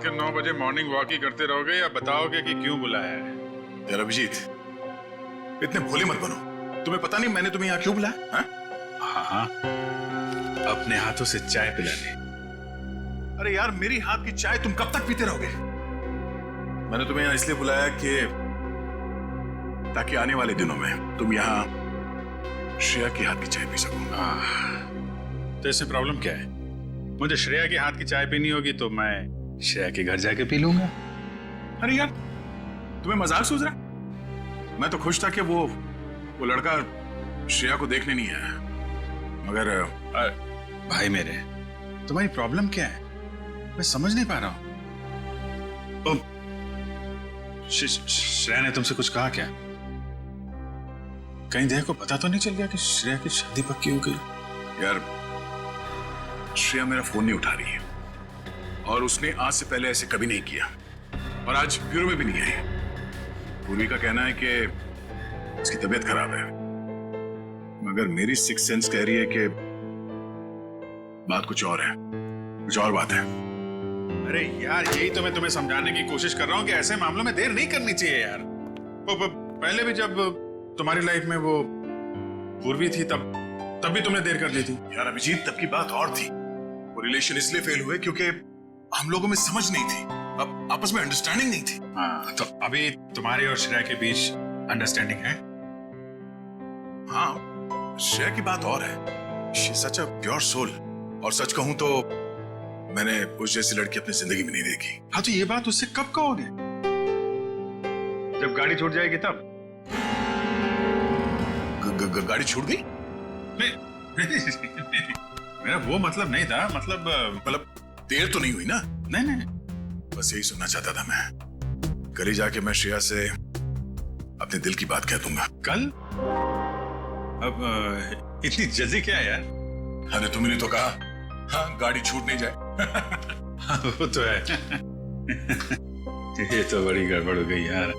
के 9 बजे morning walk ही करते रहोगे या बताओगे कि क्यों बुलाया है? यार अभिजीत, इतने भोले मत बनो। तुम्हें पता नहीं मैंने तुम्हें यहाँ क्यों बुलाया? हाँ, अपने हाथों से चाय पिलाने। अरे यार, मेरी हाथ की चाय तुम कब तक पीते रहोगे? मैंने तुम्हें यहाँ इसलिए बुलाया कि ताकि आने वाले दिनों में तुम यहाँ श्रेया की हाथ की चाय पी सको। तो इसमें प्रॉब्लम क्या है? मुझे श्रेया के हाथ की चाय पीनी होगी तो मैं श्रेया के घर जाके पी लूंगा। अरे यार, तुम्हें मजाक सूझ रहा? मैं तो खुश था कि वो लड़का श्रेया को देखने नहीं आया, मगर भाई मेरे, तुम्हारी प्रॉब्लम क्या है? मैं समझ नहीं पा रहा हूं। श्रेया ने तुमसे कुछ कहा क्या? कहीं देह को पता तो नहीं चल गया कि श्रेया की शादी पक्की हो गई? यार, श्रेया मेरा फोन नहीं उठा रही है और उसने आज से पहले ऐसे कभी नहीं किया और आज ब्यूरो में भी नहीं आई। पूर्वी का कहना है कि उसकी तबीयत खराब है, मगर मेरी सिक्स सेंस कह रही है कि बात कुछ और है, कुछ और बात है। अरे यार, यही तो मैं तुम्हें समझाने की कोशिश कर रहा हूं कि ऐसे मामलों में देर नहीं करनी चाहिए यार। पहले भी जब तुम्हारी लाइफ में वो पूर्वी थी तब भी तुमने देर कर दी थी। यार अभिजीत, तब की बात और थी। वो रिलेशन इसलिए फेल हुए क्योंकि हम लोगों में समझ नहीं थी, अब आपस में अंडरस्टैंडिंग नहीं थी। हाँ, तो अभी तुम्हारे और श्रेया के बीच अंडरस्टैंडिंग है? हाँ, श्रेया की बात और है। She is such a pure soul, और सच कहूं तो मैंने उस जैसी लड़की अपनी जिंदगी में नहीं देखी। हाँ, तो ये बात उससे कब कहोगे? जब गाड़ी छूट जाएगी तब? गाड़ी छूट गई? नहीं, मेरा वो मतलब नहीं था। मतलब देर तो नहीं हुई ना? नहीं, बस यही सुनना चाहता था मैं। कल ही जाके मैं श्रेया से अपने दिल की बात कह दूंगा। कल? अब इतनी जल्दी क्या है यार? अरे तुमने तो कहा हाँ, गाड़ी छूट नहीं जाए। वो तो है। ये तो बड़ी गड़बड़ हो गई यार।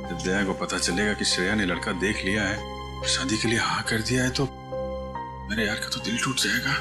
जब दया को पता चलेगा कि श्रेया ने लड़का देख लिया है, शादी के लिए हाँ कर दिया है, तो मेरे यार का तो दिल टूट जाएगा।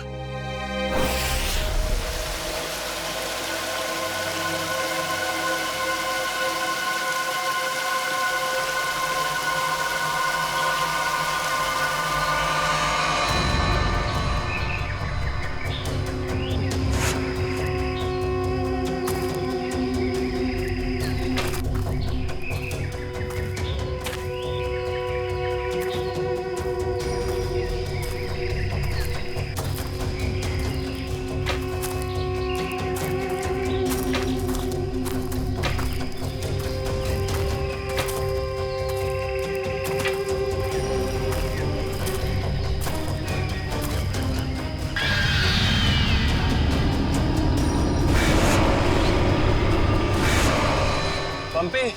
पंपी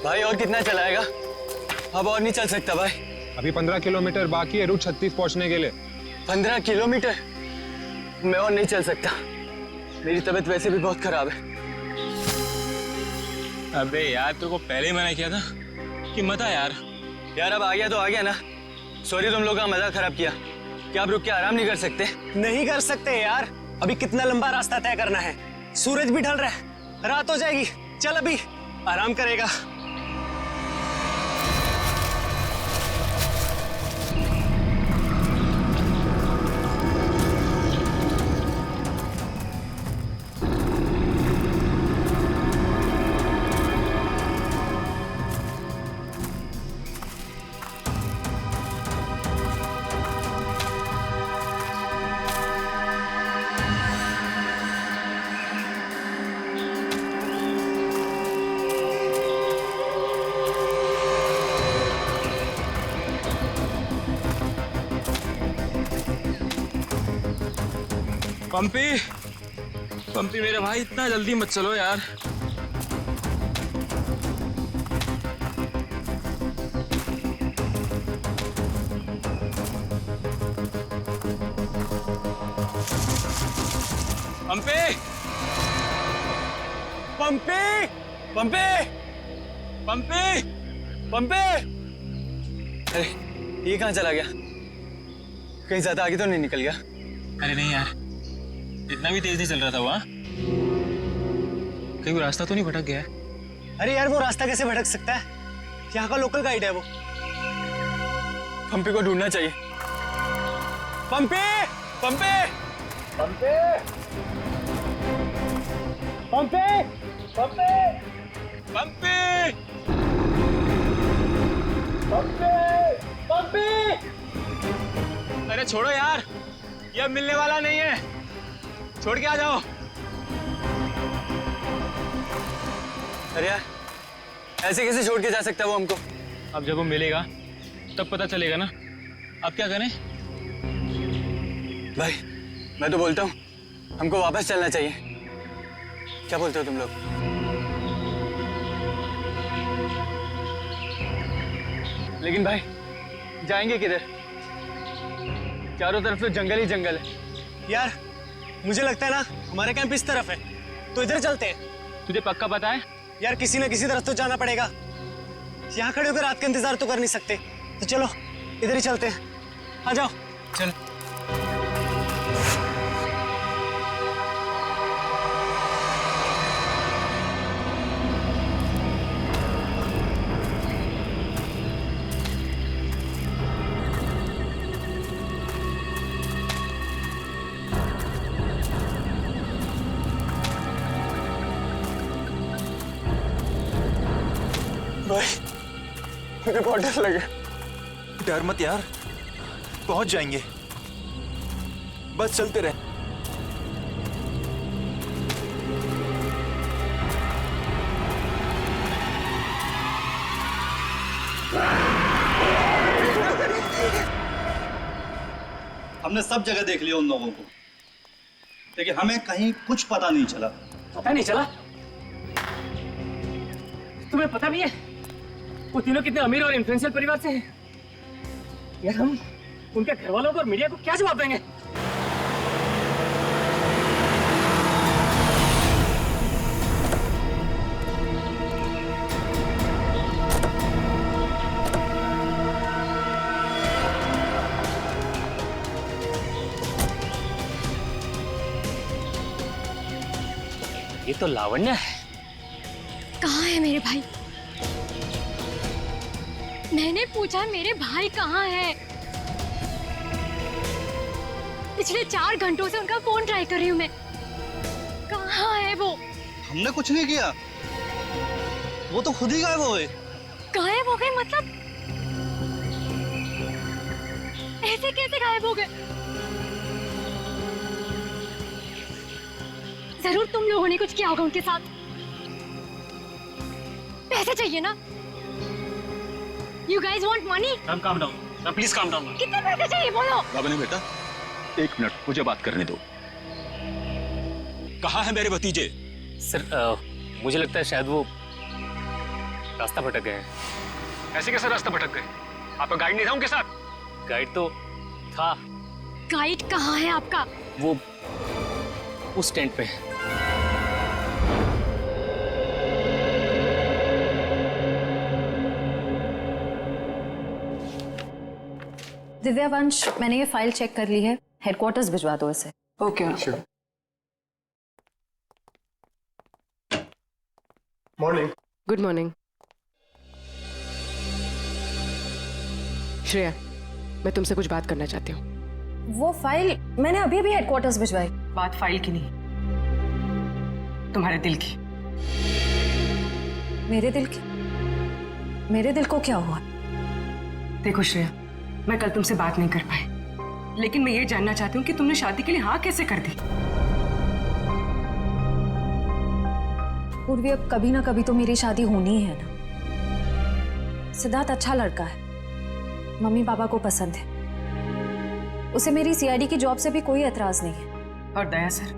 भाई, और कितना चलाएगा? अब और नहीं चल सकता भाई। अभी 15 किलोमीटर बाकी है रूट 36 पहुंचने के लिए। 15 किलोमीटर? मैं और नहीं चल सकता, मेरी तबीयत वैसे भी बहुत खराब है। अबे यार, तेरे को पहले ही मना किया था कि मत आ यार। यार अब आ गया तो आ गया ना। सॉरी, तुम लोग का मजा खराब किया। क्या आप रुक के आराम नहीं कर सकते? नहीं कर सकते यार, अभी कितना लंबा रास्ता तय करना है। सूरज भी ढल रहा है, रात हो जाएगी। चल अभी आराम करेगा। पंपी मेरे भाई, इतना जल्दी मत चलो यार। पंपी पंपी पंपी पंपी पंपी! अरे ये कहाँ चला गया? कहीं ज्यादा आगे तो नहीं निकल गया? अरे नहीं यार, इतना भी तेज नहीं चल रहा था वहाँ। कहीं वो रास्ता तो नहीं भटक गया है? अरे यार वो रास्ता कैसे भटक सकता है? यहाँ का लोकल गाइड है वो। पंपी को ढूंढना चाहिए। पंपी, पंपी, पंपी, पंपी, पंपी, पंपी! पंपी, पंपी। अरे छोड़ो यार, ये अब मिलने वाला नहीं है। छोड़ के आ जाओ। अरे यार, ऐसे कैसे छोड़ के जा सकता है वो हमको? अब जब वो मिलेगा तब पता चलेगा ना। अब क्या करें? भाई, मैं तो बोलता हूँ हमको वापस चलना चाहिए। क्या बोलते हो तुम लोग? लेकिन भाई, जाएंगे किधर? चारों तरफ तो जंगल ही जंगल है। यार मुझे लगता है ना हमारा कैंप इस तरफ है, तो इधर चलते हैं। तुझे पक्का पता है? यार किसी ना किसी तरफ तो जाना पड़ेगा। यहाँ खड़े होकर रात का इंतजार तो कर नहीं सकते, तो चलो इधर ही चलते हैं। आ जाओ। चल। भाई, मुझे बहुत डर लगा। डर मत यार, पहुंच जाएंगे। बस चलते रहे। हमने सब जगह देख लिया उन लोगों को, लेकिन हमें कहीं कुछ पता नहीं चला। पता नहीं चला? तुम्हें पता भी है वो तीनों कितने अमीर और इन्फ्लुएंशियल परिवार से हैं? यार हम उनके घर वालों को और मीडिया को क्या जवाब देंगे? ये तो लावण्य है। कहाँ है मेरे भाई? मैंने पूछा मेरे भाई कहाँ है? पिछले 4 घंटों से उनका फोन ट्राई कर रही हूँ मैं। कहाँ है वो? हमने कुछ नहीं किया, वो तो खुद ही गायब हो गए। गायब हो गए मतलब? ऐसे कैसे गायब हो गए? जरूर तुम लोगों ने कुछ किया होगा उनके साथ। पैसे चाहिए ना? You guys want money? Calm down. Please calm down. कितने पैसे चाहिए बोलो? रागिनी बेटा, 1 मिनट मुझे बात करने दो। कहाँ है मेरे भतीजे? सर मुझे लगता है शायद वो रास्ता भटक गए हैं। ऐसे कैसे रास्ता भटक गए? आपका गाइड नहीं था उनके साथ? गाइड तो था। गाइड कहाँ है आपका? वो उस टेंट पे है। दिव्या वंश, मैंने ये फाइल चेक कर ली है। हेडक्वार्टर्स भिजवा दो इसे। Okay morning. Good morning. Shreya, मैं तुमसे कुछ बात करना चाहती हूँ। वो फाइल मैंने अभी अभी हेडक्वार्टर्स भिजवाई। बात फाइल की नहीं, तुम्हारे दिल की। मेरे दिल की? मेरे दिल को क्या हुआ? देखो श्रेया, मैं कल तुमसे बात नहीं कर पाई, लेकिन मैं ये जानना चाहती हूँ कि तुमने शादी के लिए हाँ कैसे कर दी? पूर्वी, अब कभी ना कभी तो मेरी शादी होनी ही है ना। सिद्धार्थ अच्छा लड़का है, मम्मी पापा को पसंद है, उसे मेरी सीआईडी की जॉब से भी कोई एतराज नहीं है। और दया सर,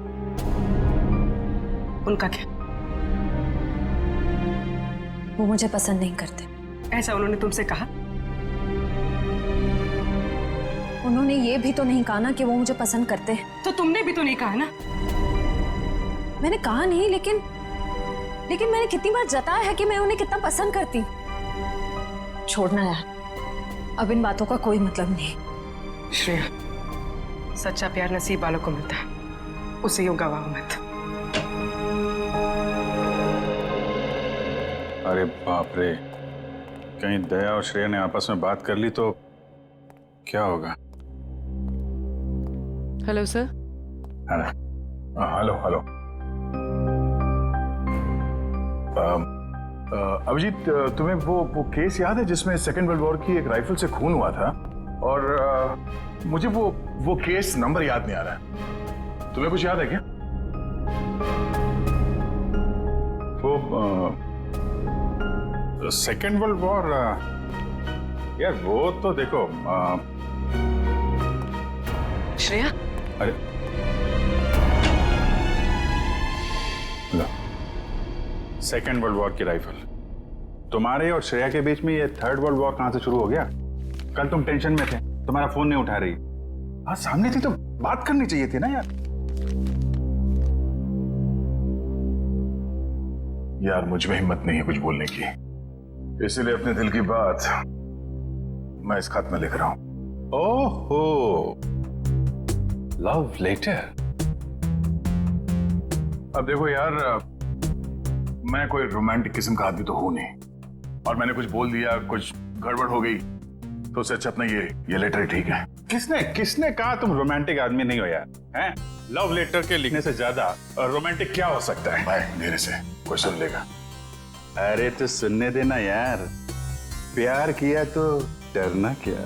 उनका क्या? वो मुझे पसंद नहीं करते। ऐसा उन्होंने तुमसे कहा? उन्होंने ये भी तो नहीं कहा ना कि वो मुझे पसंद करते हैं। तो तुमने भी तो नहीं कहा ना? मैंने कहा नहीं, लेकिन मैंने कितनी बार जताया है कि मैं उन्हें कितना पसंद करती हूँ। छोड़ना यार, अब इन बातों का कोई मतलब नहीं। श्रेया, सच्चा प्यार नसीब वालों को मिलता है, उसे यूं गवाओ मत। अरे बाप रे, कहीं दया और श्रेया ने आपस में बात कर ली तो क्या होगा? Hello sir. Hello hello. Abhijit, तुम्हें वो केस याद है जिसमें सेकेंड वर्ल्ड वॉर की एक राइफल से खून हुआ था? और मुझे वो केस नंबर याद नहीं आ रहा है। तुम्हें कुछ याद है क्या? वो सेकेंड वर्ल्ड वॉर, यार वो तो देखो श्रेया। अरे लो, सेकेंड वर्ल्ड वॉर की राइफल। तुम्हारे और श्रेया के बीच में ये थर्ड वर्ल्ड वॉर कहां से शुरू हो गया? कल तुम टेंशन में थे, तुम्हारा फोन नहीं उठा रही। हाँ, सामने थी तो बात करनी चाहिए थी ना यार मुझ में हिम्मत नहीं है कुछ बोलने की, इसीलिए अपने दिल की बात मैं इस खत में लिख रहा हूं। ओहो, लव लेटर। अब देखो यार, मैं कोई रोमांटिक किस्म का आदमी तो हूं नहीं, और मैंने कुछ बोल दिया, कुछ गड़बड़ हो गई, तो उससे अच्छा अपना ये लेटर ठीक है। किसने कहा तुम रोमांटिक आदमी नहीं हो यार? हैं? लव लेटर के लिखने से ज्यादा रोमांटिक क्या हो सकता है? भाई धीरे से, कोई सुन लेगा। अरे तो सुनने देना यार, प्यार किया तो डरना क्या?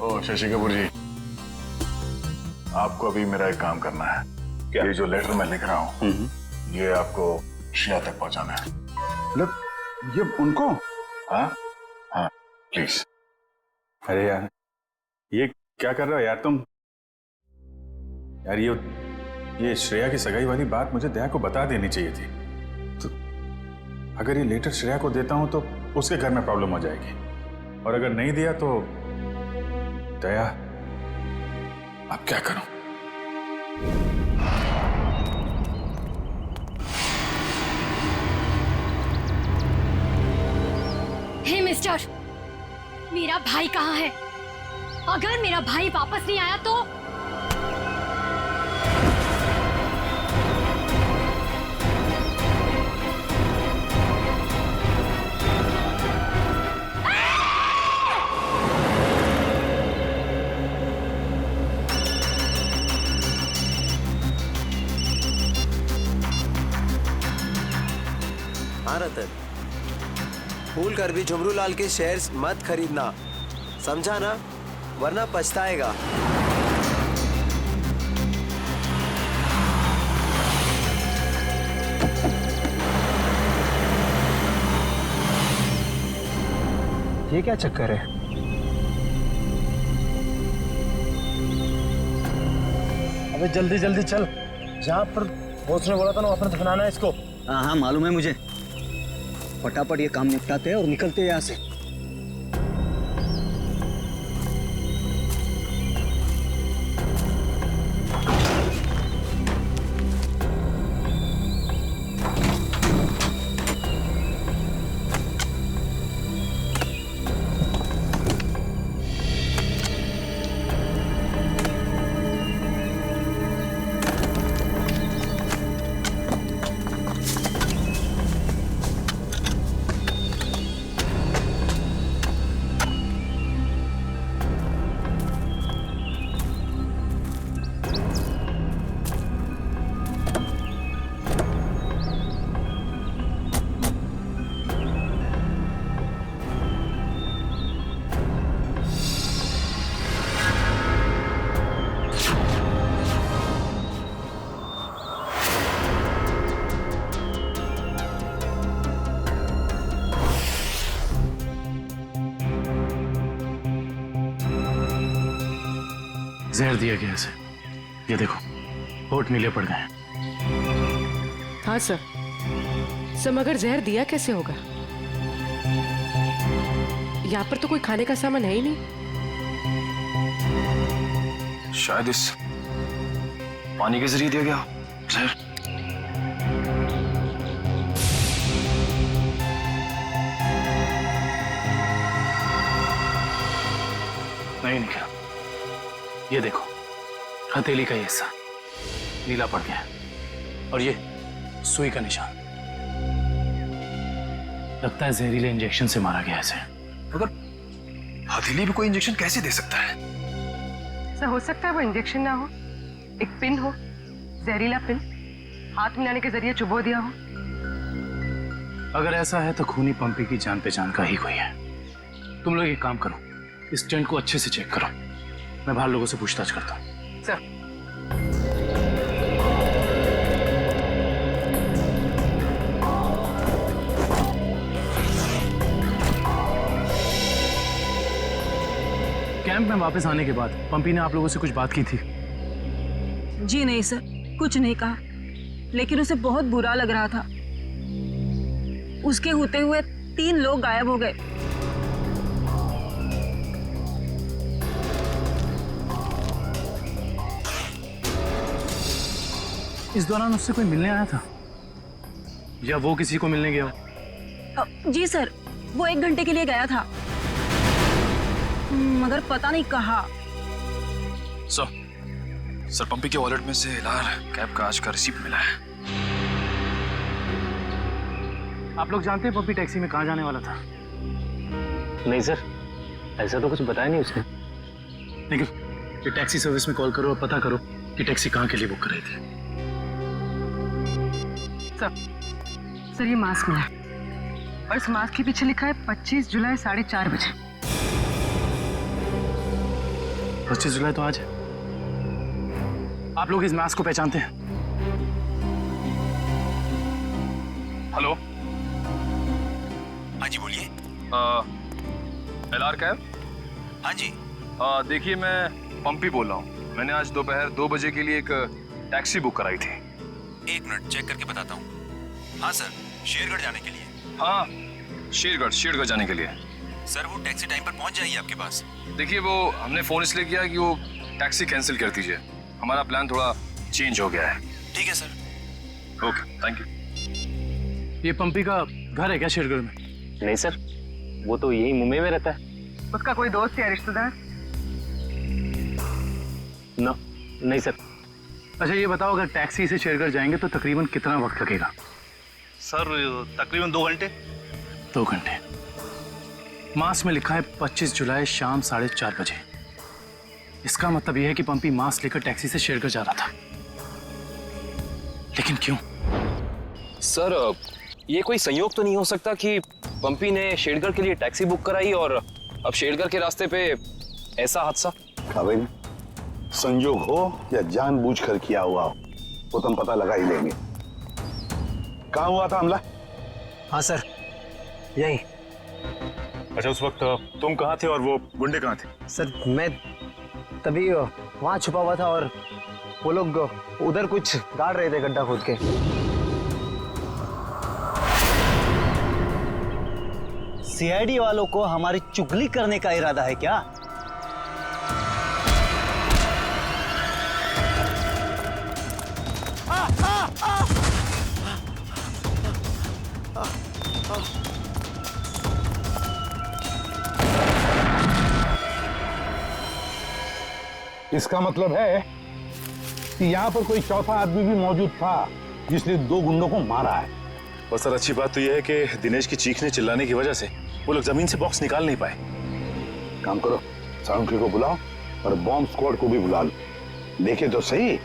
ओ शशि कपूर जी, आपको अभी मेरा एक काम करना है। क्या? ये जो लेटर मैं लिख रहा हूँ ये आपको श्रेया तक पहुंचाना है। मतलब ये उनको? हाँ हाँ प्लीज। अरे यार ये क्या कर रहे हो यार तुम? यार ये श्रेया की सगाई वाली बात मुझे दया को बता देनी चाहिए थी। तो अगर ये लेटर श्रेया को देता हूं तो उसके घर में प्रॉब्लम हो जाएगी, और अगर नहीं दिया तो दया, अब क्या करूं? हे मिस्टर, मेरा भाई कहाँ है? अगर मेरा भाई वापस नहीं आया तो हाँ रतन, भूल कर भी झुमरू लाल के शेयर्स मत खरीदना, समझा ना? वरना पछताएगा। ये क्या चक्कर है? अबे जल्दी जल्दी चल, जहाँ पर बॉस ने बोला था ना वहाँ पर दफनाना है इसको। हाँ हाँ मालूम है मुझे, फटाफट ये काम निपटाते हैं और निकलते हैं यहाँ से। जहर दिया गया इसे, ये देखो होठ नीले पड़ गए। हाँ सर, मगर जहर दिया कैसे होगा? यहाँ पर तो कोई खाने का सामान है ही नहीं। शायद इस पानी के जरिए दिया गया जहर। नहीं निकला, ये देखो हथेली का हिस्सा, नीला पड़ गया और ये सुई का निशान। लगता है जहरीले इंजेक्शन से मारा गया इसे। मगर हथेली भी कोई इंजेक्शन कैसे दे सकता है? सर हो सकता है वो इंजेक्शन ना हो, एक पिन हो, जहरीला पिन हाथ मिलाने के जरिए चुबो दिया हो। अगर ऐसा है तो खूनी पंपी की जान पहचान का ही कोई है। तुम लोग एक काम करो, इस टेंट को अच्छे से चेक करो, मैं बाहर लोगों से पूछताछ करता हूँ। सर कैंप में वापस आने के बाद पंपी ने आप लोगों से कुछ बात की थी? जी नहीं सर, कुछ नहीं कहा, लेकिन उसे बहुत बुरा लग रहा था। उसके होते हुए 3 लोग गायब हो गए। इस दौरान उससे कोई मिलने आया था या वो किसी को मिलने गया हो? जी सर, वो 1 घंटे के लिए गया था, मगर पता नहीं कहाँ। सर पंपी के वॉलेट में से एलआर कैब का आज का रिसीप्ट मिला है। आप लोग जानते हैं पंपी टैक्सी में कहाँ जाने वाला था? नहीं सर, ऐसा तो कुछ बताया नहीं उसने। लेकिन ये टैक्सी सर्विस में कॉल करो और पता करो कि टैक्सी कहाँ के लिए बुक कर रही थी। सर ये मास्क मिला और इस मास्क के पीछे लिखा है 25 जुलाई 4:30 बजे। 25 जुलाई तो आज है। आप लोग इस मास्क को पहचानते हैं? हेलो, हाँ जी बोलिए। LR cab? हाँ जी। देखिए मैं पंपी बोल रहा हूँ। मैंने आज दोपहर 2 बजे के लिए एक टैक्सी बुक कराई थी। 1 मिनट चेक करके बताता हूँ। हाँ सर, शेरगढ़ जाने के लिए। हाँ, शेरगढ़ जाने के लिए। सर वो टैक्सी टाइम पर पहुँच जाएगी आपके पास। देखिए वो हमने फोन इसलिए किया कि वो टैक्सी कैंसिल कर दीजिए, हमारा प्लान थोड़ा चेंज हो गया है। ठीक है सर। Okay, thank you. ये पंपी का घर है क्या शेरगढ़ में? नहीं सर, वो तो यही मुंबई में रहता है। उसका कोई दोस्त या रिश्तेदार? नो, नहीं सर। अच्छा ये बताओ, अगर टैक्सी से शेरगढ़ जाएंगे तो तकरीबन कितना वक्त लगेगा? सर तकरीबन 2 घंटे। 2 घंटे। मास में लिखा है 25 जुलाई शाम 4:30 बजे। इसका मतलब यह है कि पंपी मास लेकर टैक्सी से शेरगढ़ जा रहा था। लेकिन क्यों? सर ये कोई संयोग तो नहीं हो सकता कि पंपी ने शेरगढ़ के लिए टैक्सी बुक कराई और अब शेरगढ़ के रास्ते पे ऐसा हादसा? भाई संयोग हो या जानबूझकर किया हुआ हो वो तो हम पता लगा ही लेंगे। कहाँ हुआ था हमला? हाँ सर, यही। अच्छा उस वक्त तुम कहाँ थे और वो गुंडे कहाँ थे? सर मैं तभी वहाँ छुपा हुआ था और वो लोग उधर कुछ गाड़ रहे थे गड्ढा खोद के। सीआईडी वालों को हमारी चुगली करने का इरादा है क्या? इसका मतलब है कि यहाँ पर कोई चौथा आदमी भी मौजूद था जिसने 2 गुंडों को मारा है। और सर अच्छी बात तो यह है कि दिनेश की चीखने चिल्लाने की वजह से वो लोग जमीन से बॉक्स निकाल नहीं पाए। काम करो, साउंड्री को बुलाओ और बॉम्ब स्क्वाड को भी बुला लो। देखे तो सही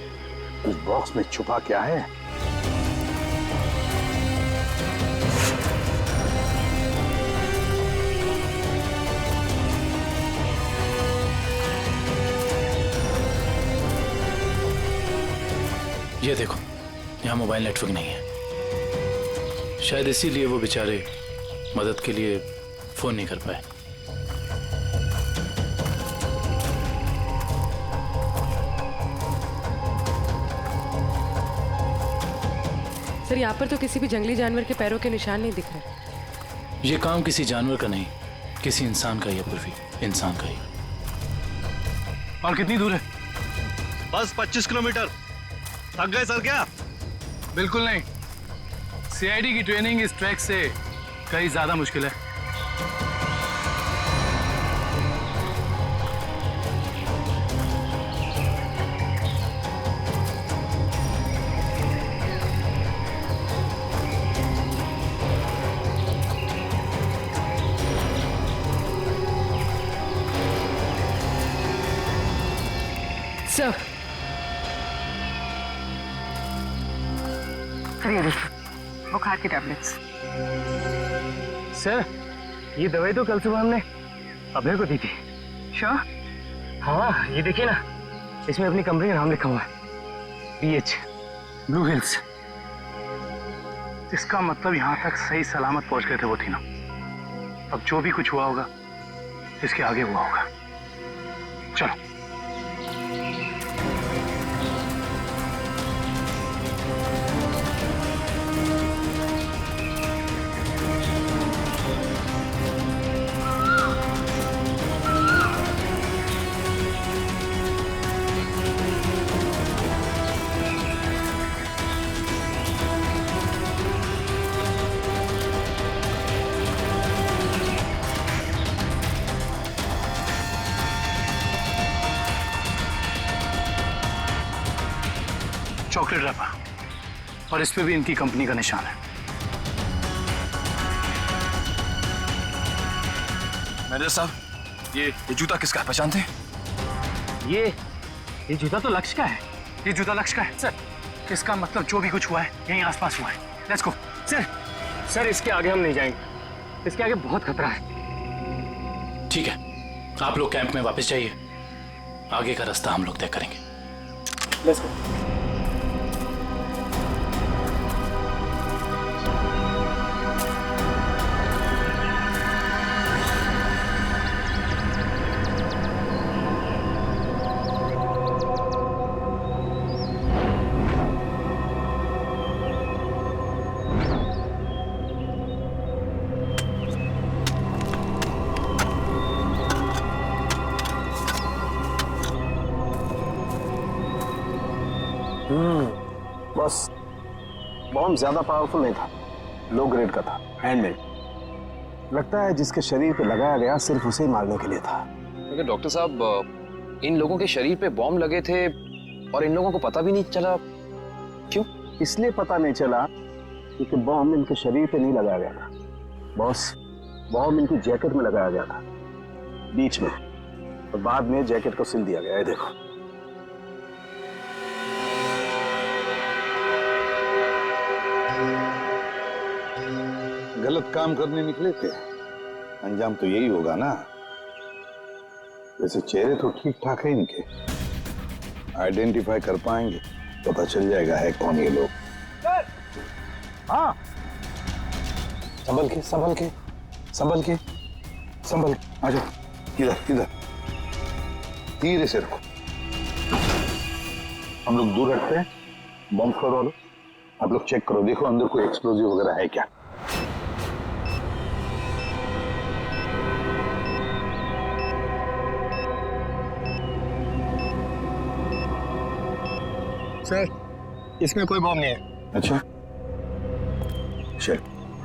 उस बॉक्स में छुपा क्या है। ये देखो, यहाँ मोबाइल नेटवर्क नहीं है। शायद इसीलिए वो बेचारे मदद के लिए फोन नहीं कर पाए। सर यहाँ पर तो किसी भी जंगली जानवर के पैरों के निशान नहीं दिख रहे। ये काम किसी जानवर का नहीं, किसी इंसान का ही है पूर्वी, इंसान का ही। और कितनी दूर है? बस 25 किलोमीटर। थक गए सर क्या? बिल्कुल नहीं, सीआईडी की ट्रेनिंग इस ट्रैक से कहीं ज्यादा मुश्किल है। सर ये देखिए बुखार की टैबलेट्स। सर ये दवाई तो कल सुबह हमने अभय को दी थी। श्योर? हाँ ये देखिए ना, इसमें अपनी कंपनी का नाम लिखा हुआ है, BH ब्लू हिल्स। इसका मतलब यहाँ तक सही सलामत पहुंच गए थे वो तीनों। अब जो भी कुछ हुआ होगा इसके आगे हुआ होगा। चलो। चॉकलेट रैपर और इस पे भी इनकी कंपनी का निशान है। मैनेजर साहब, ये जूता किसका है, पहचानते हैं? ये जूता तो लक्ष्य का है। ये जूता लक्ष्य का है सर। इसका मतलब जो भी कुछ हुआ है यहीं आसपास हुआ है। Let's go. सर इसके आगे हम नहीं जाएंगे, इसके आगे बहुत खतरा है। ठीक है, आप लोग कैंप में वापस जाइए, आगे का रास्ता हम लोग तय करेंगे। Let's go. बस बॉम्ब ज्यादा पावरफुल नहीं था, लो ग्रेड का था, हैंडमेड। लगता है जिसके शरीर पे लगाया गया सिर्फ उसे ही मारने के लिए था। क्योंकि डॉक्टर साहब, इन लोगों के शरीर पे बॉम्ब लगे थे और इन लोगों को पता भी नहीं चला। क्यों? इसलिए पता नहीं चला क्योंकि बॉम्ब इनके शरीर पे नहीं लगाया गया था बॉस, बॉम्ब इनकी जैकेट में लगाया गया था बीच में, और बाद में जैकेट को सिल दिया गया है। देखो गलत काम करने निकले थे, अंजाम तो यही होगा ना। वैसे चेहरे तो ठीक ठाक है इनके, आइडेंटिफाई कर पाएंगे, पता चल जाएगा है कौन ये लोग। हाँ, संभल के संभल के संभल के संभल के, आ जाओ इधर इधर, धीरे से रखो। हम लोग दूर हटते हैं, बॉम्ब स्क्वाड वालों आप लोग चेक करो, देखो अंदर कोई एक्सप्लोजिव वगैरह है क्या। सर इसमें कोई बॉम्ब नहीं है। अच्छा चल,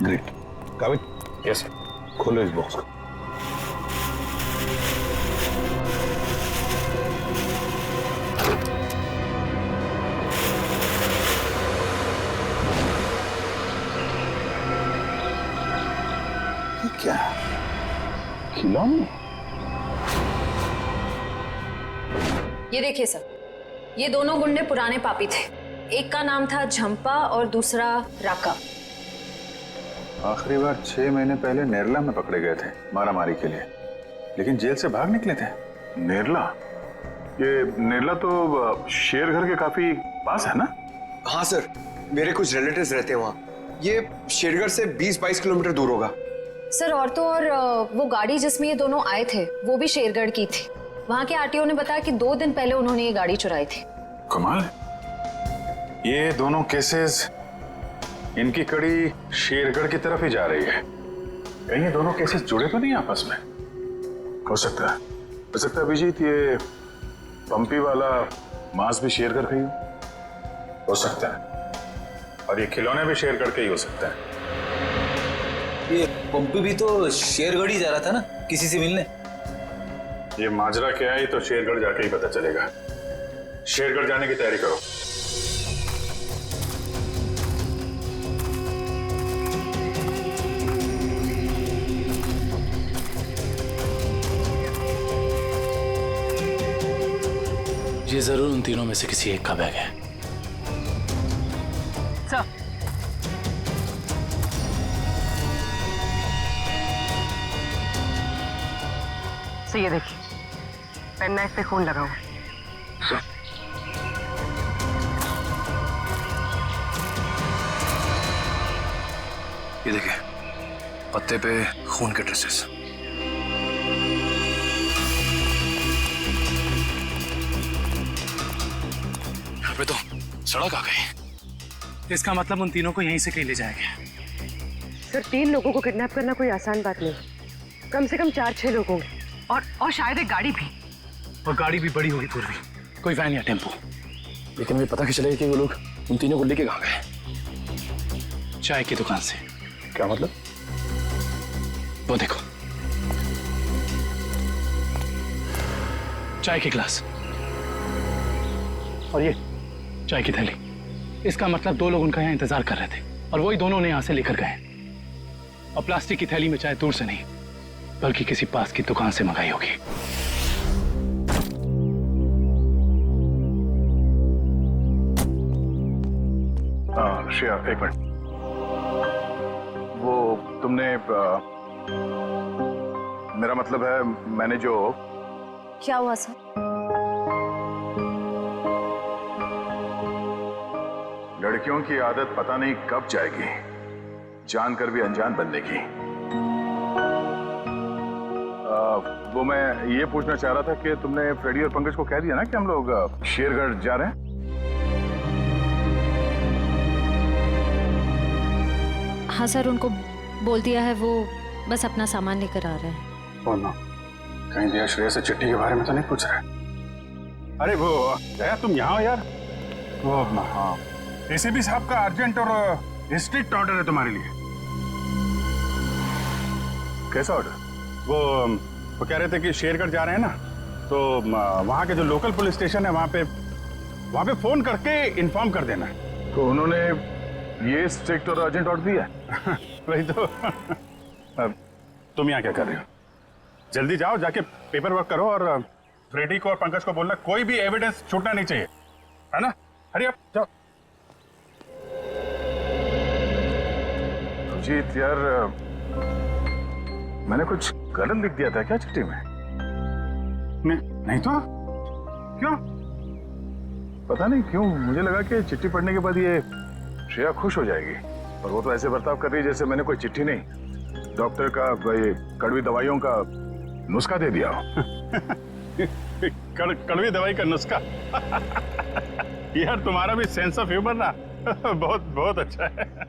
ग्रेट। काबिल? Yes sir. खोलो इस बॉक्स को। ये क्या खिलौने? ये देखिए सर, ये दोनों गुंडे पुराने पापी थे। एक का नाम था झंपा और दूसरा राका। आखिरी बार 6 महीने पहले नेरला में पकड़े गए थे मारामारी के लिए, लेकिन जेल से भाग निकले थे। नेरला? ये नेरला तो शेरघर के काफी पास है ना? हाँ सर, मेरे कुछ रिलेटिव्स रहते हैं वहाँ। ये शेरगढ़ से 20-22 किलोमीटर दूर होगा। सर और तो और वो गाड़ी जिसमें ये दोनों आए थे वो भी शेरगढ़ की थी। वहाँ के आरटीओ ने बताया कि 2 दिन पहले उन्होंने ये गाड़ी चुराई थी। कमाल है। ये दोनों केसेस, इनकी कड़ी शेरगढ़ की तरफ ही जा रही है। कहीं ये दोनों केसेस जुड़े तो नहीं आपस में? हो सकता है अभिजीत, ये पंपी वाला मांस भी शेरगढ़ का ही हो सकता है, और ये खिलौने भी शेरगढ़ के ही हो सकते हैं। ये पंपी भी तो शेरगढ़ ही जा रहा था ना किसी से मिलने। ये माजरा क्या है, ये तो शेरगढ़ जाके ही पता चलेगा। शेरगढ़ जाने की तैयारी करो। ये ये जरूर उन तीनों में से किसी एक का बैग है। सर, ये देखिए, पेन नाइफ पे खून लगा हुआ है। ये देखिए, पत्ते पे खून के ट्रेसेस। यहाँ पे तो सड़क आ गई। इसका मतलब उन तीनों को यहीं से कहीं ले जाएंगे। सर, 3 लोगों को किडनैप करना कोई आसान बात नहीं। कम से कम 4-6 लोग होंगे और शायद एक गाड़ी भी। और गाड़ी भी बड़ी होगी पूर्वी, कोई वैन या टेम्पो। लेकिन मुझे पता कैसे चलेगा कि वो लोग उन तीनों को लेके कहाँ गए? चाय की दुकान से। क्या मतलब? वो देखो, चाय के गिलास और ये चाय की थैली। इसका मतलब 2 लोग उनका यहाँ इंतजार कर रहे थे और वही दोनों ने यहाँ से लेकर गए। और प्लास्टिक की थैली में चाय दूर से नहीं बल्कि किसी पास की दुकान से मंगाई होगी। श्रेया, एक मिनट। वो तुमने मेरा मतलब है, मैंने जो। क्या हुआ सर? लड़कियों की आदत पता नहीं कब जाएगी, जानकर भी अनजान बनने की। वो मैं ये पूछना चाह रहा था कि तुमने फ्रेडी और पंकज को कह दिया ना कि हम लोग शेरगढ़ जा रहे हैं? हाँ सर, उनको बोल दिया है, वो बस अपना सामान लेकर आ रहे हैं। ओ नो, कहीं दिया श्रेया से चिट्ठी के बारे में तो नहीं पूछ रहे? अरे वो दया, तुम यहाँ हो यार। वो हाँ, एसीपी साहब का अर्जेंट और स्ट्रिक्ट ऑर्डर है तुम्हारे लिए। कैसा ऑर्डर? वो कह रहे थे कि शेरगढ़ जा रहे हैं ना, तो वहाँ के जो लोकल पुलिस स्टेशन है वहाँ पे फोन करके इन्फॉर्म कर देना। तो उन्होंने ये स्ट्रिक्ट और अर्जेंट ऑर्डर दिया? वही तो। अब तुम यहाँ क्या कर रहे हो? जल्दी जाओ, जाके पेपर वर्क करो और फ्रेडी को और पंकज को बोलना कोई भी एविडेंस छूटना नहीं चाहिए, है ना? हरी आप जाओ। जीत यार, मैंने कुछ गलत लिख दिया था क्या चिट्ठी में? नहीं तो क्यों? पता नहीं क्यों मुझे लगा कि चिट्ठी पढ़ने के बाद ये श्रेया खुश हो जाएगी, और वो तो ऐसे बर्ताव कर रही है जैसे मैंने कोई चिट्ठी नहीं, डॉक्टर का ये कड़वी दवाइयों का नुस्खा दे दिया हो। कड़वी दवाई का नुस्खा? यार तुम्हारा भी सेंस ऑफ ह्यूमर ना बहुत बहुत अच्छा है।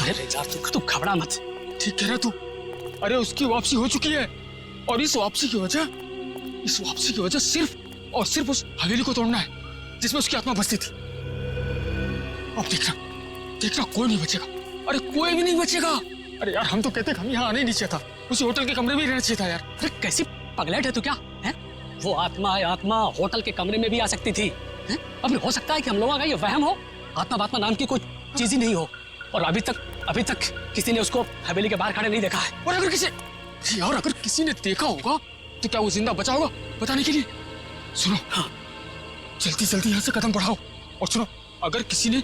अरे यार तू घबरा मत, ठीक कह रहा तू। अरे उसकी वापसी हो चुकी है, और इस वापसी की वजह सिर्फ और सिर्फ उस हवेली को तोड़ना है जिसमें उसकी आत्मा बसती थी। अब देखना कोई नहीं बचेगा। अरे कोई भी नहीं बचेगा। अरे यार हम तो कहते हम यहाँ आने नहीं चाहिए था, उसी होटल के कमरे में ही रहना चाहिए था यार। अरे कैसी पगलेट है तू क्या है? वो आत्मा होटल के कमरे में भी आ सकती थी। अब हो सकता है कि हम लोगों का ये वहम हो, आत्मा नाम की कोई चीज ही नहीं हो, और अभी तक किसी ने उसको हवेली के बाहर खड़े नहीं देखा है। और अगर किसी ने देखा होगा तो क्या वो जिंदा बचा होगा बताने के लिए? सुनो, हाँ, जल्दी यहाँ से कदम बढ़ाओ, और सुनो, अगर किसी ने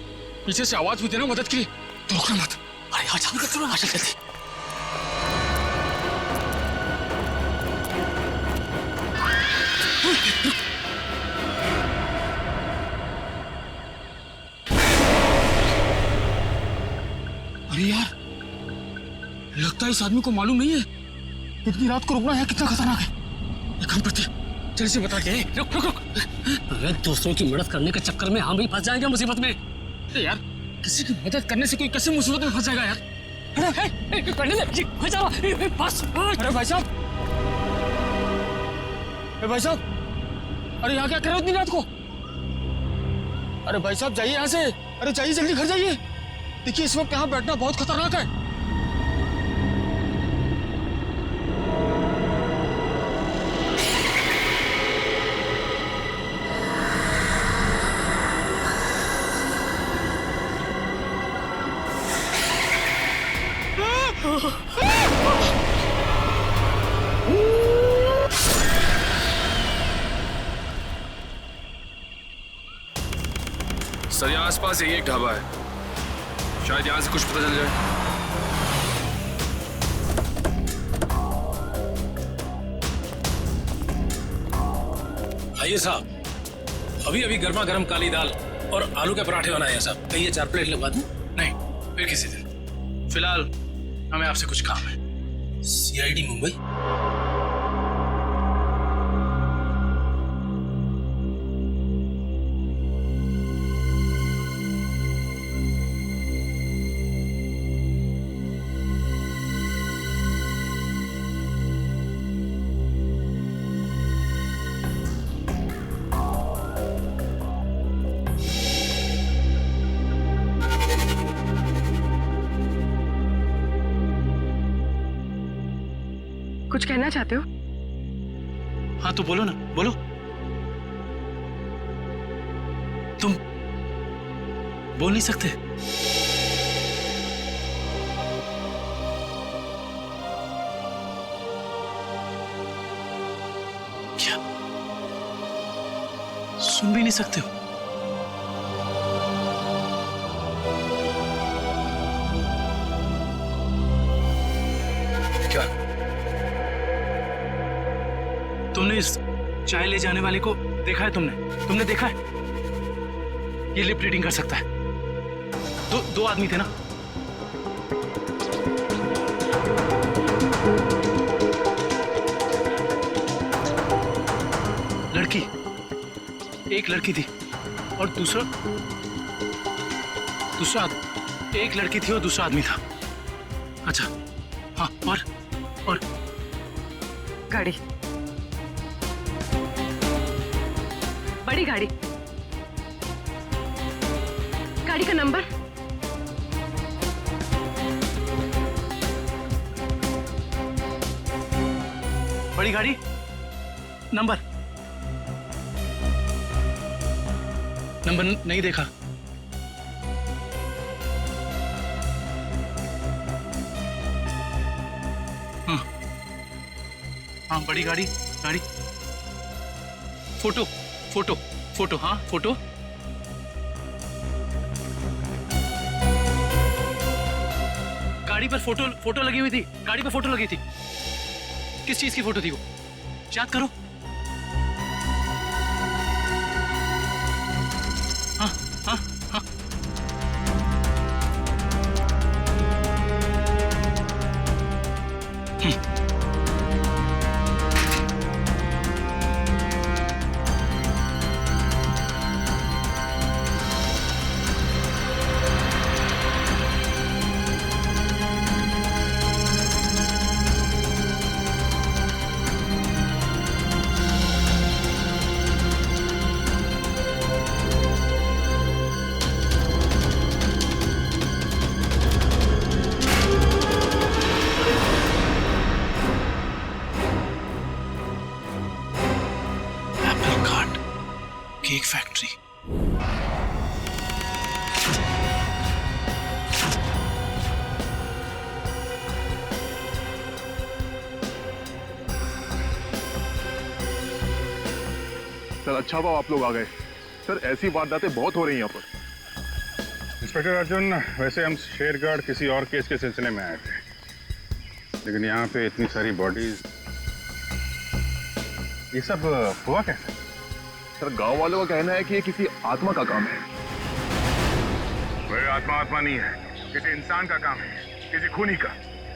पीछे से आवाज भी देना मदद के लिए तो रोकना मत। अरे हाँ, जल्दी। अरे यार, लगता है इस आदमी को मालूम नहीं है इतनी रात को रुकना है कितना खतरनाक है। एक काम करते हैं, जल्दी से बता के। रुक। अरे दूसरों की मदद करने के चक्कर में हम भी फंस जाएंगे मुसीबत में। अरे यार, किसी की मदद करने से कोई कैसे मुसीबत में फंस जाएगा यार? अरे भाई साहब, अरे यहाँ क्या कर रहे हो इतनी रात को? अरे भाई साहब जाइए यहाँ से, अरे जाइए जल्दी घर जाइए। देखिए इस वक्त यहाँ बैठना बहुत खतरनाक है। सर यहाँ आसपास यही एक ढाबा है, शायद यहाँ से कुछ पता चल जाए। आइए साहब, अभी अभी गर्मा गर्म काली दाल और आलू के पराठे बनाए हैं साहब। कहिए 4 प्लेट लगवा दूं? नहीं, फिर किसी दिन। फिलहाल हमें आपसे कुछ काम है। CID मुंबई। कुछ कहना चाहते हो? हाँ तो बोलो ना, बोलो। तुम बोल नहीं सकते? क्या सुन भी नहीं सकते हो? क्या तुमने इस चाय ले जाने वाले को देखा है? तुमने देखा है? ये लिप रीडिंग कर सकता है। दो आदमी थे ना? एक लड़की थी और दूसरा एक लड़की थी और दूसरा आदमी था। अच्छा हाँ, और गाड़ी, बड़ी गाड़ी, गाड़ी का नंबर? बड़ी गाड़ी नंबर नहीं देखा। हाँ बड़ी गाड़ी फोटो हाँ फोटो। गाड़ी पर फोटो लगी हुई थी। गाड़ी पर फोटो लगी थी। किस चीज की फोटो थी वो? याद करो। हाँ केक फैक्ट्री। सर अच्छा हुआ आप लोग आ गए। सर ऐसी वारदातें बहुत हो रही हैं यहाँ पर। इंस्पेक्टर अर्जुन, वैसे हम शेरगढ़ किसी और केस के सिलसिले में आए थे, लेकिन यहाँ पे इतनी सारी बॉडीज, ये सब हुआ कैसे? सर गांव वालों का कहना है कि ये किसी आत्मा का काम है। वह आत्मा नहीं है, किसी इंसान का काम है, किसी खूनी का।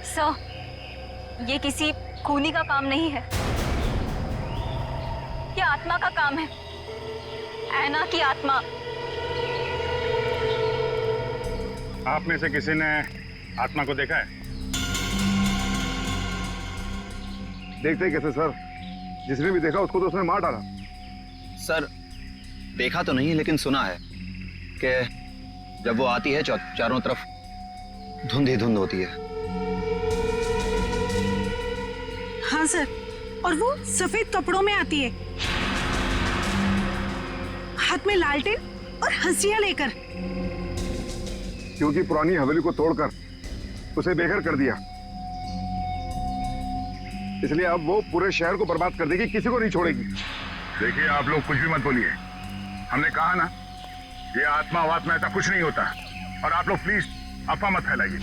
सर ये किसी खूनी का काम नहीं है, ये आत्मा का काम है। ऐना की आत्मा। आप में से किसी ने आत्मा को देखा है? देखते कैसे सर, जिसने भी देखा उसको तो उसने मार डाला। सर देखा तो नहीं, लेकिन सुना है कि जब वो आती है चारों तरफ धुंध ही धुंध होती है। हाँ सर, और वो सफेद कपड़ों में आती है, हाथ में लालटेन और हंसिया लेकर। क्योंकि पुरानी हवेली को तोड़कर उसे बेघर कर दिया, इसलिए अब वो पूरे शहर को बर्बाद कर देगी, किसी को नहीं छोड़ेगी। देखिए आप लोग कुछ भी मत बोलिए, हमने कहा ना ये आत्मा वात्मा ऐसा कुछ नहीं होता। और आप लोग प्लीज अफवाह मत फैलाइए।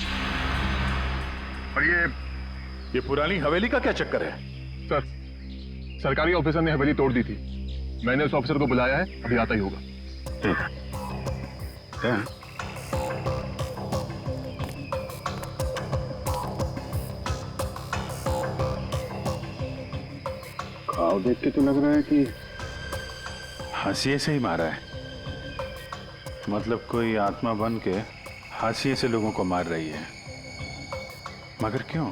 और ये पुरानी हवेली का क्या चक्कर है? सर, सरकारी ऑफिसर ने हवेली तोड़ दी थी। मैंने उस ऑफिसर को बुलाया है, अभी आता ही होगा। क्या? घाव देख के तो लग रहा है कि हाशिए से ही मारा है। मतलब कोई आत्मा बन के हाशिए से लोगों को मार रही है। मगर क्यों?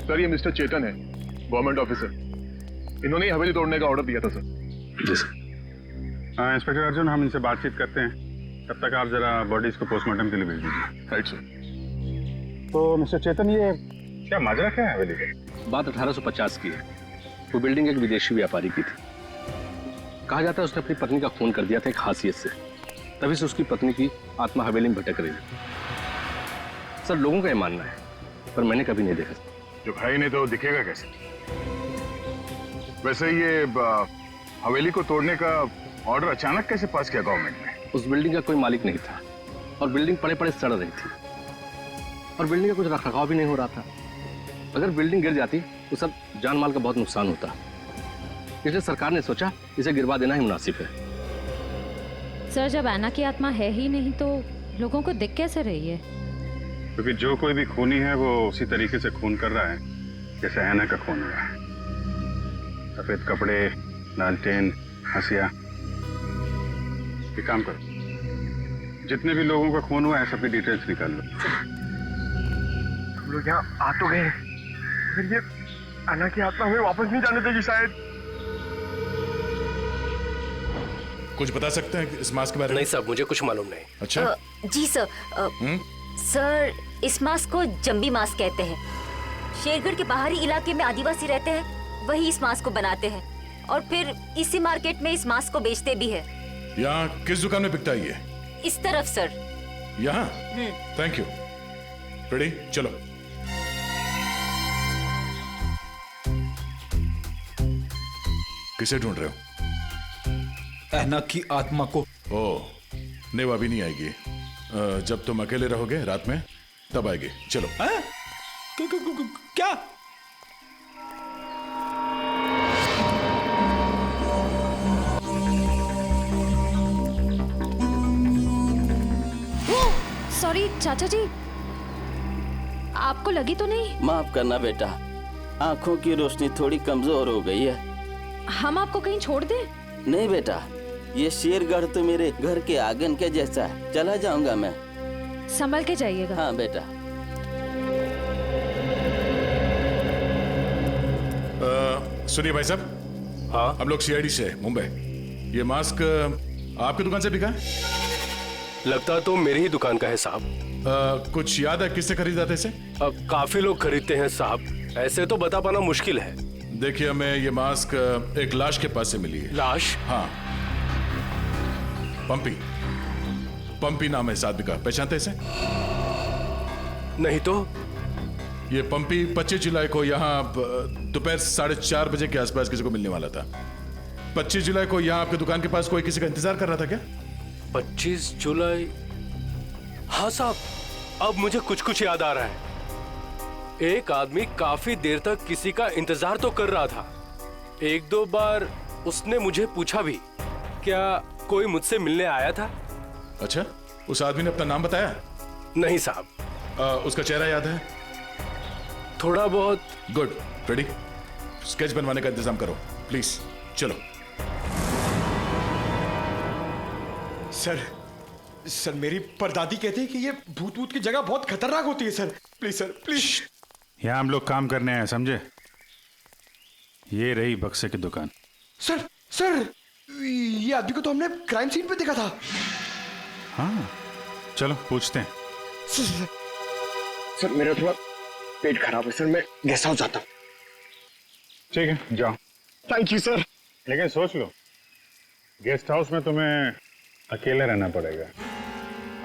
सर, ये मिस्टर चेतन है, गवर्नमेंट ऑफिसर। इन्होंने ही हवेली तोड़ने का ऑर्डर दिया था सर। जी सर। इंस्पेक्टर अर्जुन, हम इनसे बातचीत करते हैं। तब तक आप जरा बॉडीज को पोस्टमार्टम के लिए भेज दीजिए। Right sir. तो मिस्टर चेतन, ये क्या माजरा क्या है हवेली का? बात 1850 की है। वो बिल्डिंग एक विदेशी व्यापारी की थी। कहा जाता है उसने अपनी पत्नी का खून कर दिया था एक हासियत से। तभी से उसकी पत्नी की आत्मा हवेली में भटक रही है। सर, लोगों का ये मानना है, पर मैंने कभी नहीं देखा। जो भाई ने तो दिखेगा कैसे? वैसे ये हवेली को तोड़ने का ऑर्डर अचानक कैसे पास किया गवर्नमेंट ने? उस बिल्डिंग का कोई मालिक नहीं था और बिल्डिंग पड़े पड़े सड़ रही थी और बिल्डिंग का कुछ रखरखाव भी नहीं हो रहा था। अगर बिल्डिंग गिर जाती तो सब जान माल का बहुत नुकसान होता। इसलिए सरकार ने सोचा इसे गिरवा देना ही मुनासिब है। सर, जब ऐना की आत्मा है ही नहीं तो लोगों को दिख कैसे रही है? क्योंकि जो कोई भी खूनी है वो उसी तरीके से खून कर रहा है जैसे ऐना का खून हुआ है। सफेद कपड़े, लालटेन, हंसिया। एक काम करो, जितने भी लोगों का खून हुआ है सबकी डिटेल्स निकाल लो। हम लोग यहाँ आ तो गए, फिर ये अन्ना की आत्मा हमें वापस नहीं जाने देगी शायद। कुछ बता सकते हैं इस मास्क के बारे में? नहीं साहब, मुझे कुछ मालूम नहीं। अच्छा। जी सर। सर, इस मास्क को जंबी मास्क कहते हैं। शेरगढ़ के बाहरी इलाके में आदिवासी रहते हैं, वही इस मास्क को बनाते हैं और फिर इसी मार्केट में इस मास्क को बेचते भी है। यहाँ किस दुकान में बिकता है ये? इस तरफ सर। यहाँ? Thank you. रेडी, चलो। किसे ढूंढ रहे हो? ऐना की आत्मा को। ओह, नहीं वो अभी नहीं आएगी। जब तुम अकेले रहोगे रात में तब आएगी। चलो। क्या? सॉरी चाचा जी, आपको लगी तो नहीं? माफ करना बेटा, आंखों की रोशनी थोड़ी कमजोर हो गई है। हम आपको कहीं छोड़ दें? नहीं बेटा, ये शेरगढ़ तो मेरे घर के आंगन के जैसा है। चला जाऊंगा मैं। संभल के जाइएगा। हाँ बेटा। सुनिए भाई साहब। हाँ, हम लोग सीआईडी से मुंबई। ये मास्क आपकी दुकान से बिका है? लगता तो मेरी ही दुकान का है साहब। कुछ याद है किससे खरीदा था इसे? काफी लोग खरीदते हैं साहब, ऐसे तो बता पाना मुश्किल है। देखिए, हमें ये मास्क एक लाश के पास से मिली है। लाश? हाँ, पंपी। पंपी नाम है इस आदमी का, पहचानते इसे? नहीं तो। ये पंपी 25 जुलाई को यहाँ दोपहर 4:30 बजे के आसपास किसी को मिलने वाला था। 25 जुलाई को यहाँ आपके दुकान के पास कोई किसी का इंतजार कर रहा था क्या? 25 जुलाई? हाँ साहब, अब मुझे कुछ कुछ याद आ रहा है। एक आदमी काफी देर तक किसी का इंतजार तो कर रहा था। एक दो बार उसने मुझे पूछा भी, क्या कोई मुझसे मिलने आया था? अच्छा, उस आदमी ने अपना नाम बताया? नहीं साहब। उसका चेहरा याद है? थोड़ा बहुत। गुड। रेडी? स्केच बनवाने का इंतजाम करो प्लीज। चलो। सर मेरी परदादी कहती है कि ये भूत भूत की जगह बहुत खतरनाक होती है सर। Please sir, please. यहाँ हम लोग काम करने आए, समझे? ये रही बक्से की दुकान। सर, ये आदमी को तो हमने क्राइम सीन पे देखा था। हाँ, चलो पूछते हैं। सर मेरा थोड़ा पेट खराब है सर, मैं गेस्ट हाउस जाता हूँ। ठीक है, जाओ। Thank you sir. लेकिन सोच लो, गेस्ट हाउस में तुम्हें अकेला रहना पड़ेगा।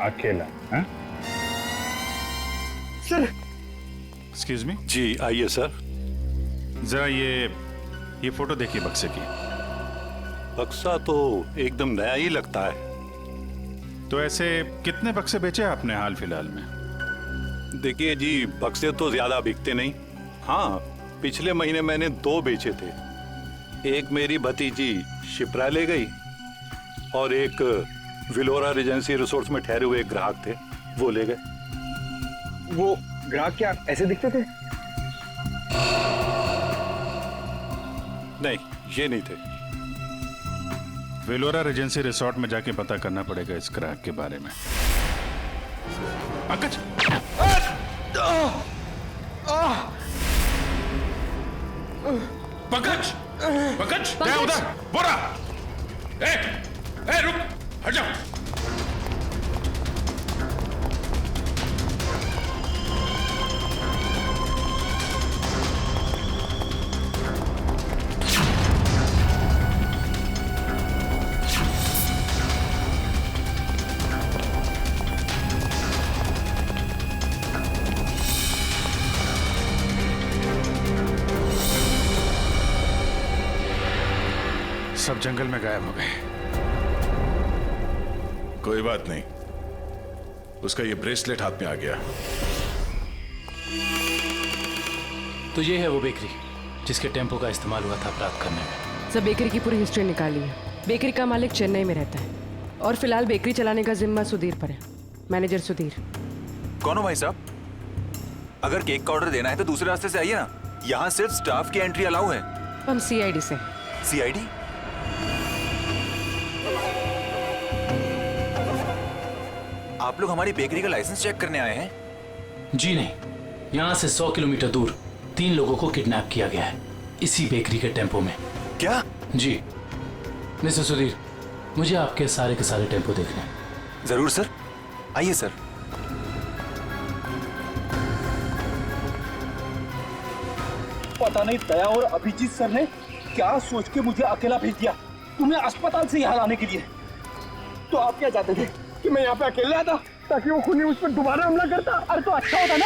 अकेला? हाँ? Excuse me. जी आइए सर। जरा ये फोटो देखिए बक्से की। बक्सा तो एकदम नया ही लगता है। तो ऐसे कितने बक्से बेचे आपने हाल फिलहाल में? देखिए जी, बक्से तो ज्यादा बिकते नहीं। हाँ, पिछले महीने मैंने 2 बेचे थे। एक मेरी भतीजी शिप्रा ले गई और एक विलोरा रेजेंसी रिसोर्ट्स में ठहरे हुए एक ग्राहक थे, वो ले गए। वो ग्राहक क्या ऐसे दिखते थे? नहीं, ये नहीं थे। वेलोरा रेजेंसी रिसोर्ट में जाके पता करना पड़ेगा इस ग्राहक के बारे में। पंकज! पंकज! पंकज! क्या उधर? बोरा! ए, रुक! हट जाओ! सब जंगल में गायब हो गए। कोई बात नहीं, उसका ये ब्रेसलेट हाथ में आ गया। तो ये है वो बेकरी जिसके टेम्पो का इस्तेमाल हुआ था अपराध करने में। सब बेकरी की पूरी हिस्ट्री निकाली है। बेकरी का मालिक चेन्नई में रहता है और फिलहाल बेकरी चलाने का जिम्मा सुधीर पर है। मैनेजर सुधीर। कौन हो भाई साहब? अगर केक का ऑर्डर देना है तो दूसरे रास्ते से आइए ना, यहाँ सिर्फ स्टाफ की एंट्री अलाउ है। हम सीआईडी से। सीआईडी? आप लोग हमारी बेकरी का लाइसेंस चेक करने आए हैं? जी नहीं, यहाँ से 100 किलोमीटर दूर 3 लोगों को किडनैप किया गया है, इसी बेकरी के टेम्पो में। क्या? जी मिस्टर सुधीर, मुझे आपके सारे के सारे टेम्पो देखने हैं। जरूर सर, आइए सर। पता नहीं दया और अभिजीत सर ने क्या सोच के मुझे अकेला भेज दिया तुम्हें अस्पताल से यहाँ लाने के लिए। तो आप क्या चाहते थे कि मैं यहाँ पे अकेले आता ताकि वो खूनी उस पर दोबारा हमला करता? अरे तो अच्छा होता ना।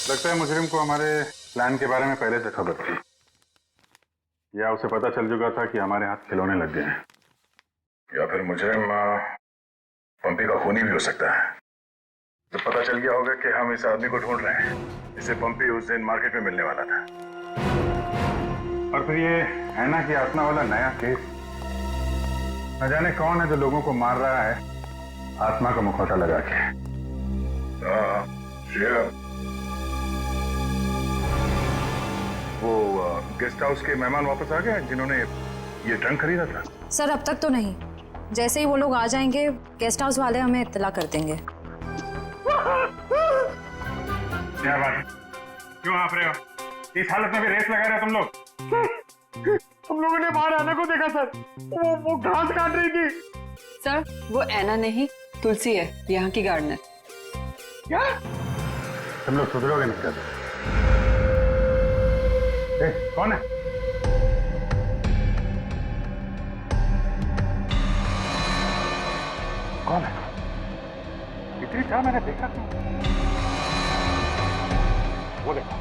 लगता है मुजरिम को हमारे प्लान के बारे में पहले से खबर थी, या उसे पता चल चुका था कि हमारे हाथ खिलौने लग गए हैं। या फिर मुजरिम पंपी का खूनी भी हो सकता है। तो पता चल गया होगा कि हम इस आदमी को ढूंढ रहे हैं, इसे पंपी उस दिन मार्केट में मिलने वाला था। और फिर ये है ना कि आत्मा वाला नया केस, न जाने कौन है जो लोगों को मार रहा है आत्मा का मुखौटा लगा के। वो गेस्ट हाउस के मेहमान वापस आ गए जिन्होंने ये ट्रंक खरीदा था? सर अब तक तो नहीं, जैसे ही वो लोग आ जाएंगे गेस्ट हाउस वाले हमें इत्तला कर देंगे। क्या बात है, क्यों आप रहे हो? इस हालत में भी रेस लगा रहे हो तुम लोग? हम लोगों ने बाहर आना को देखा सर, वो घास काट रही थी। सर वो ऐना नहीं तुलसी है, यहाँ की गार्डनर। क्या? तुम लोग सुधरोगे नहीं कर? कौन है? कौन है? इतनी चाह मैंने देखा क्यों? वो देखो।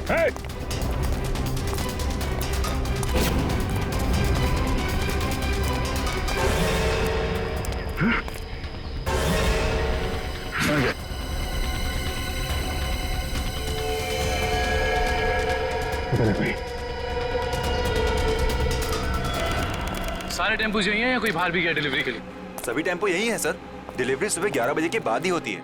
Hey! सारे टेम्पो यही हैं या कोई बाहर भी गया डिलीवरी के लिए? सभी टेम्पो यही हैं सर। डिलीवरी सुबह 11 बजे के बाद ही होती है।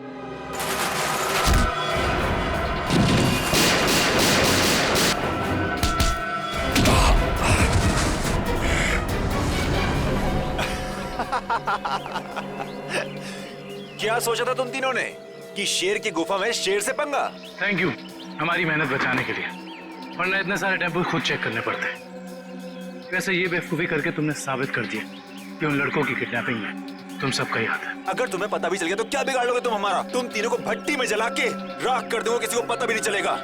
क्या सोचा था तुम तीनों ने कि शेर की गुफा में शेर से पंगा? थैंक यू हमारी मेहनत बचाने के लिए, वरना इतने सारे टेम्पो खुद चेक करने पड़ते हैं। वैसे ये बेवकूफ़ी करके तुमने साबित कर दिया कि उन लड़कों की किडनैपिंग में तुम सबका याद है। अगर तुम्हें पता भी चल गया तो क्या बिगाड़ लोगे तुम हमारा? तुम तीनों को भट्टी में जला के राख कर दोगे, किसी को पता भी नहीं चलेगा।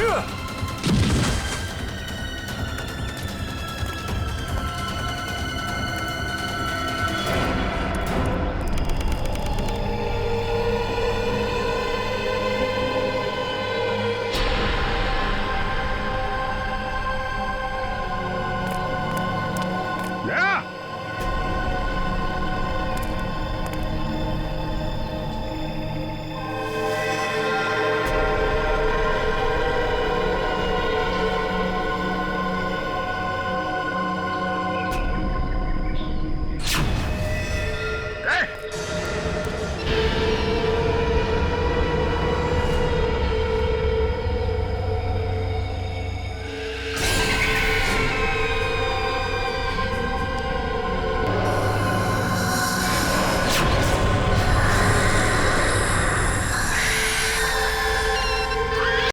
Yeah!